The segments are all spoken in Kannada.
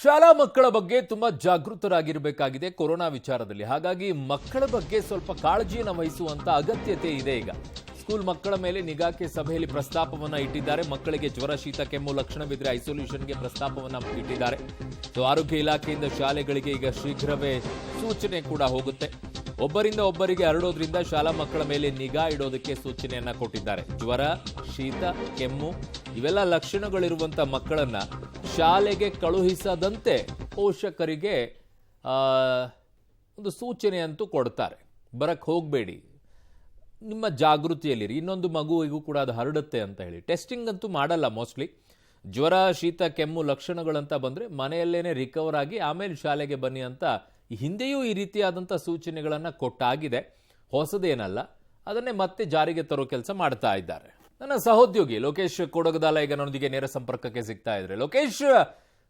ಶಾಲಾ ಮಕ್ಕಳ ಬಗ್ಗೆ ತುಂಬಾ ಜಾಗೃತರಾಗಿರಬೇಕಾಗಿದೆ ಕೊರೋನಾ ವಿಚಾರದಲ್ಲಿ. ಹಾಗಾಗಿ ಮಕ್ಕಳ ಬಗ್ಗೆ ಸ್ವಲ್ಪ ಕಾಳಜಿಯನ್ನು ವಹಿಸುವಂತ ಅಗತ್ಯತೆ ಇದೆ. ಈಗ ಸ್ಕೂಲ್ ಮಕ್ಕಳ ಮೇಲೆ ನಿಗಾಕ್ಕೆ ಸಭೆಯಲ್ಲಿ ಪ್ರಸ್ತಾಪವನ್ನ ಇಟ್ಟಿದ್ದಾರೆ. ಮಕ್ಕಳಿಗೆ ಜ್ವರ, ಶೀತ, ಕೆಮ್ಮು ಲಕ್ಷಣವಿದ್ರೆ ಐಸೋಲೇಷನ್ಗೆ ಪ್ರಸ್ತಾಪವನ್ನ ಇಟ್ಟಿದ್ದಾರೆ. ಆರೋಗ್ಯ ಇಲಾಖೆಯಿಂದ ಶಾಲೆಗಳಿಗೆ ಈಗ ಶೀಘ್ರವೇ ಸೂಚನೆ ಕೂಡ ಹೋಗುತ್ತೆ. ಒಬ್ಬರಿಂದ ಒಬ್ಬರಿಗೆ ಹರಡೋದ್ರಿಂದ ಶಾಲಾ ಮಕ್ಕಳ ಮೇಲೆ ನಿಗಾ ಇಡೋದಕ್ಕೆ ಸೂಚನೆಯನ್ನ ಕೊಟ್ಟಿದ್ದಾರೆ. ಜ್ವರ, ಶೀತ, ಕೆಮ್ಮು ಇವೆಲ್ಲ ಲಕ್ಷಣಗಳಿರುವಂತ ಮಕ್ಕಳನ್ನ ಶಾಲೆಗೆ ಕಳುಹಿಸದಂತೆ ಪೋಷಕರಿಗೆ ಒಂದು ಸೂಚನೆ ಅಂತೂ ಕೊಡ್ತಾರೆ. ಬರಕ್ಕೆ ಹೋಗಬೇಡಿ, ನಿಮ್ಮ ಜಾಗೃತಿಯಲ್ಲಿರಿ, ಇನ್ನೊಂದು ಮಗುವಿಗೂ ಕೂಡ ಅದು ಹರಡುತ್ತೆ ಅಂತ ಹೇಳಿ. ಟೆಸ್ಟಿಂಗ್ ಅಂತೂ ಮಾಡಲ್ಲ ಮೋಸ್ಟ್ಲಿ. ಜ್ವರ, ಶೀತ, ಕೆಮ್ಮು ಲಕ್ಷಣಗಳಂತ ಬಂದರೆ ಮನೆಯಲ್ಲೇನೆ ರಿಕವರ್ ಆಗಿ ಆಮೇಲೆ ಶಾಲೆಗೆ ಬನ್ನಿ ಅಂತ ಹಿಂದೆಯೂ ಈ ರೀತಿಯಾದಂಥ ಸೂಚನೆಗಳನ್ನು ಕೊಟ್ಟಾಗಿದೆ. ಹೊಸದೇನಲ್ಲ, ಅದನ್ನೇ ಮತ್ತೆ ಜಾರಿಗೆ ತರೋ ಕೆಲಸ ಮಾಡ್ತಾ ಇದ್ದಾರೆ. ನನ್ನ ಸಹೋದ್ಯೋಗಿ ಲೋಕೇಶ್ ಕೊಡಗದಾಲ ಈಗ ನನ್ನೊಂದಿಗೆ ನೇರ ಸಂಪರ್ಕಕ್ಕೆ ಸಿಗ್ತಾ ಇದ್ದಾರೆ. ಲೋಕೇಶ್,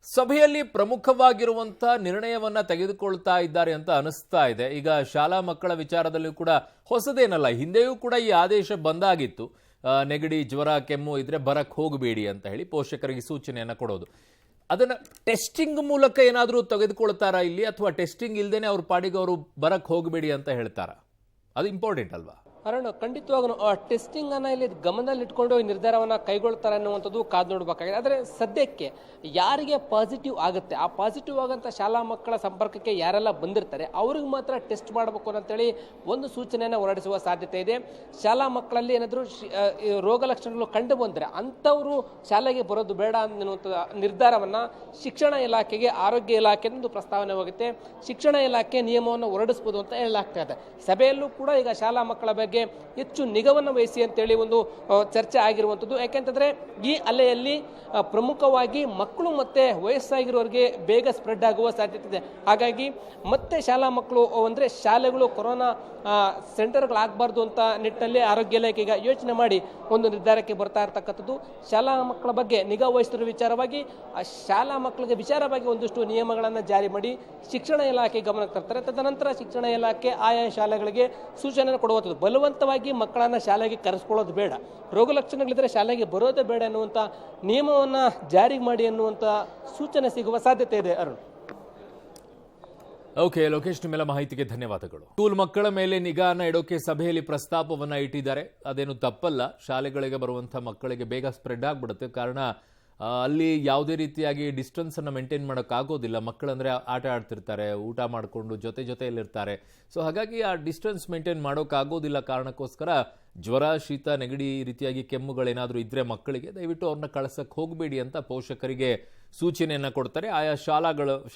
ಸಭೆಯಲ್ಲಿ ಪ್ರಮುಖವಾಗಿರುವಂಥ ನಿರ್ಣಯವನ್ನ ತೆಗೆದುಕೊಳ್ತಾ ಇದ್ದಾರೆ ಅಂತ ಅನಿಸ್ತಾ ಇದೆ. ಈಗ ಶಾಲಾ ಮಕ್ಕಳ ವಿಚಾರದಲ್ಲೂ ಕೂಡ ಹೊಸದೇನಲ್ಲ, ಹಿಂದೆಯೂ ಕೂಡ ಈ ಆದೇಶ ಬಂದಾಗಿತ್ತು. ನೆಗಡಿ, ಜ್ವರ, ಕೆಮ್ಮು ಇದ್ರೆ ಬರಕ್ ಹೋಗಬೇಡಿ ಅಂತ ಹೇಳಿ ಪೋಷಕರಿಗೆ ಸೂಚನೆಯನ್ನ ಕೊಡೋದು. ಅದನ್ನ ಟೆಸ್ಟಿಂಗ್ ಮೂಲಕ ಏನಾದರೂ ತೆಗೆದುಕೊಳ್ತಾರಾ ಇಲ್ಲಿ, ಅಥವಾ ಟೆಸ್ಟಿಂಗ್ ಇಲ್ದೇನೆ ಅವ್ರ ಪಾಡಿಗೆ ಅವರು ಬರಕ್ ಹೋಗಬೇಡಿ ಅಂತ ಹೇಳ್ತಾರಾ? ಅದು ಇಂಪಾರ್ಟೆಂಟ್ ಅಲ್ವಾ? ಅರುಣ್, ಖಂಡಿತವಾಗೂ ಟೆಸ್ಟಿಂಗ್ ಅನ್ನ ಇಲ್ಲಿ ಗಮನದಲ್ಲಿ ಇಟ್ಕೊಂಡು ಈ ನಿರ್ಧಾರವನ್ನ ಕೈಗೊಳ್ತಾರೆ ಅನ್ನುವಂಥದ್ದು ಕಾದು ನೋಡಬೇಕಾಗಿದೆ. ಆದರೆ ಸದ್ಯಕ್ಕೆ ಯಾರಿಗೆ ಪಾಸಿಟಿವ್ ಆಗುತ್ತೆ, ಆ ಪಾಸಿಟಿವ್ ಆಗಂತ ಶಾಲಾ ಮಕ್ಕಳ ಸಂಪರ್ಕಕ್ಕೆ ಯಾರೆಲ್ಲ ಬಂದಿರ್ತಾರೆ ಅವ್ರಿಗೆ ಮಾತ್ರ ಟೆಸ್ಟ್ ಮಾಡಬೇಕು ಅಂತೇಳಿ ಒಂದು ಸೂಚನೆಯನ್ನು ಹೊರಡಿಸುವ ಸಾಧ್ಯತೆ ಇದೆ. ಶಾಲಾ ಮಕ್ಕಳಲ್ಲಿ ಏನಾದರೂ ರೋಗ ಲಕ್ಷಣಗಳು ಕಂಡು ಬಂದರೆ ಅಂಥವರು ಶಾಲೆಗೆ ಬರೋದು ಬೇಡ ಅನ್ನುವಂಥ ನಿರ್ಧಾರವನ್ನ ಶಿಕ್ಷಣ ಇಲಾಖೆಗೆ, ಆರೋಗ್ಯ ಇಲಾಖೆಯಿಂದ ಪ್ರಸ್ತಾವನೆ ಹೋಗುತ್ತೆ. ಶಿಕ್ಷಣ ಇಲಾಖೆ ನಿಯಮವನ್ನು ಹೊರಡಿಸಬಹುದು ಅಂತ ಹೇಳಲಾಗ್ತಾ ಇದೆ. ಸಭೆಯಲ್ಲೂ ಕೂಡ ಈಗ ಶಾಲಾ ಮಕ್ಕಳ ಬಗ್ಗೆ ಹೆಚ್ಚು ನಿಗಾವನ್ನು ವಹಿಸಿ ಅಂತೇಳಿ ಒಂದು ಚರ್ಚೆ ಆಗಿರುವಂಥದ್ದು. ಯಾಕೆಂತಂದ್ರೆ ಈ ಅಲೆಯಲ್ಲಿ ಪ್ರಮುಖವಾಗಿ ಮಕ್ಕಳು ಮತ್ತೆ ವಯಸ್ಸಾಗಿರೋರಿಗೆ ಬೇಗ ಸ್ಪ್ರೆಡ್ ಆಗುವ ಸಾಧ್ಯತೆ ಇದೆ. ಹಾಗಾಗಿ ಮತ್ತೆ ಶಾಲಾ ಮಕ್ಕಳು ಅಂದ್ರೆ ಶಾಲೆಗಳು ಕೊರೋನಾ ಸೆಂಟರ್ಗಳಾಗಬಾರ್ದು ಅಂತ ನಿಟ್ಟಿನಲ್ಲಿ ಆರೋಗ್ಯ ಇಲಾಖೆ ಈಗ ಯೋಚನೆ ಮಾಡಿ ಒಂದು ನಿರ್ಧಾರಕ್ಕೆ ಬರ್ತಾ ಇರತಕ್ಕಂಥದ್ದು. ಶಾಲಾ ಮಕ್ಕಳ ಬಗ್ಗೆ ನಿಗಾ ವಹಿಸಿರುವ ವಿಚಾರವಾಗಿ ಶಾಲಾ ಮಕ್ಕಳಿಗೆ ವಿಚಾರವಾಗಿ ಒಂದಷ್ಟು ನಿಯಮಗಳನ್ನು ಜಾರಿ ಮಾಡಿ ಶಿಕ್ಷಣ ಇಲಾಖೆ ಗಮನಕ್ಕೆ ತರ್ತಾರೆ. ತದನಂತರ ಶಿಕ್ಷಣ ಇಲಾಖೆ ಆಯಾ ಶಾಲೆಗಳಿಗೆ ಸೂಚನೆ ಕೊಡುವಂಥದ್ದು. ಬಲವಂತವಾಗಿ ಮಕ್ಕಳನ್ನ ಶಾಲೆಗೆ ಕರೆಸ್ಕೊಳ್ಳೋದು ಬೇಡ, ರೋಗ ಲಕ್ಷಣಗಳಿದ್ರೆ ಶಾಲೆಗೆ ಬರೋದೇ ಬೇಡ ಅನ್ನುವಂಥ ನಿಯಮವನ್ನು ಜಾರಿ ಮಾಡಿ ಅನ್ನುವಂಥ ಸೂಚನೆ ಸಿಗುವ ಸಾಧ್ಯತೆ ಇದೆ. ಅರುಣ್, ಓಕೆ ಲೋಕೇಶ್, ನಿಮ್ಮೆಲ್ಲ ಮಾಹಿತಿಗೆ ಧನ್ಯವಾದಗಳು. ಸ್ಕೂಲ್ ಮಕ್ಕಳ ಮೇಲೆ ನಿಗಾನ ಇಡೋಕೆ ಸಭೆಯಲ್ಲಿ ಪ್ರಸ್ತಾಪವನ್ನ ಇಟ್ಟಿದ್ದಾರೆ. ಅದೇನು ತಪ್ಪಲ್ಲ. ಶಾಲೆಗಳಿಗೆ ಬರುವಂಥ ಮಕ್ಕಳಿಗೆ ಬೇಗ ಸ್ಪ್ರೆಡ್ ಆಗಿಬಿಡುತ್ತೆ. ಕಾರಣ ಅಲ್ಲಿ ಯಾವುದೇ ರೀತಿಯಾಗಿ ಡಿಸ್ಟೆನ್ಸ್ ಅನ್ನು ಮೇಂಟೈನ್ ಮಾಡೋಕ್ಕಾಗೋದಿಲ್ಲ. ಮಕ್ಕಳಂದ್ರೆ ಆಟ ಆಡ್ತಿರ್ತಾರೆ, ಊಟ ಮಾಡಿಕೊಂಡು ಜೊತೆಯಲ್ಲಿರ್ತಾರೆ. ಸೊ ಹಾಗಾಗಿ ಆ ಡಿಸ್ಟೆನ್ಸ್ ಮೇಂಟೈನ್ ಮಾಡೋಕ್ಕಾಗೋದಿಲ್ಲ. ಕಾರಣಕ್ಕೋಸ್ಕರ ಜ್ವರ, ಶೀತ, ನೆಗಡಿ ಈ ರೀತಿಯಾಗಿ ಕೆಮ್ಮುಗಳೇನಾದರೂ ಇದ್ರೆ ಮಕ್ಕಳಿಗೆ ದಯವಿಟ್ಟು ಅವ್ರನ್ನ ಕಳ್ಸಕ್ಕೆ ಹೋಗಬೇಡಿ ಅಂತ ಪೋಷಕರಿಗೆ ಸೂಚನೆಯನ್ನು ಕೊಡ್ತಾರೆ ಆಯಾ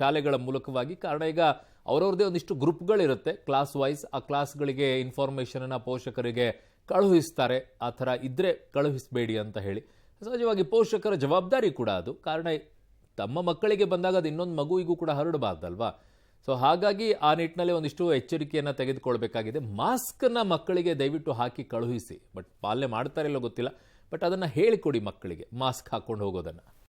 ಶಾಲೆಗಳ ಮೂಲಕವಾಗಿ. ಕಾರಣ ಈಗ ಅವರವ್ರದ್ದೇ ಒಂದಿಷ್ಟು ಗ್ರೂಪ್ಗಳಿರುತ್ತೆ ಕ್ಲಾಸ್ ವೈಸ್. ಆ ಕ್ಲಾಸ್ಗಳಿಗೆ ಇನ್ಫಾರ್ಮೇಷನನ್ನು ಪೋಷಕರಿಗೆ ಕಳುಹಿಸ್ತಾರೆ. ಆ ಥರ ಇದ್ದರೆ ಕಳುಹಿಸಬೇಡಿ ಅಂತ ಹೇಳಿ. ಸಹಜವಾಗಿ ಪೋಷಕರ ಜವಾಬ್ದಾರಿ ಕೂಡ ಅದು. ಕಾರಣ ತಮ್ಮ ಮಕ್ಕಳಿಗೆ ಬಂದಾಗ ಅದು ಇನ್ನೊಂದು ಮಗುವಿಗೂ ಕೂಡ ಹರಡಬಾರ್ದಲ್ವಾ. ಸೊ ಹಾಗಾಗಿ ಆ ನಿಟ್ಟಿನಲ್ಲಿ ಒಂದಿಷ್ಟು ಎಚ್ಚರಿಕೆಯನ್ನು ತೆಗೆದುಕೊಳ್ಬೇಕಾಗಿದೆ. ಮಾಸ್ಕನ್ನು ಮಕ್ಕಳಿಗೆ ದಯವಿಟ್ಟು ಹಾಕಿ ಕಳುಹಿಸಿ. ಬಟ್ ಪಾಲನೆ ಮಾಡ್ತಾರಿಲ್ಲೋ ಗೊತ್ತಿಲ್ಲ, ಬಟ್ ಅದನ್ನು ಹೇಳಿಕೊಡಿ ಮಕ್ಕಳಿಗೆ ಮಾಸ್ಕ್ ಹಾಕ್ಕೊಂಡು ಹೋಗೋದನ್ನು.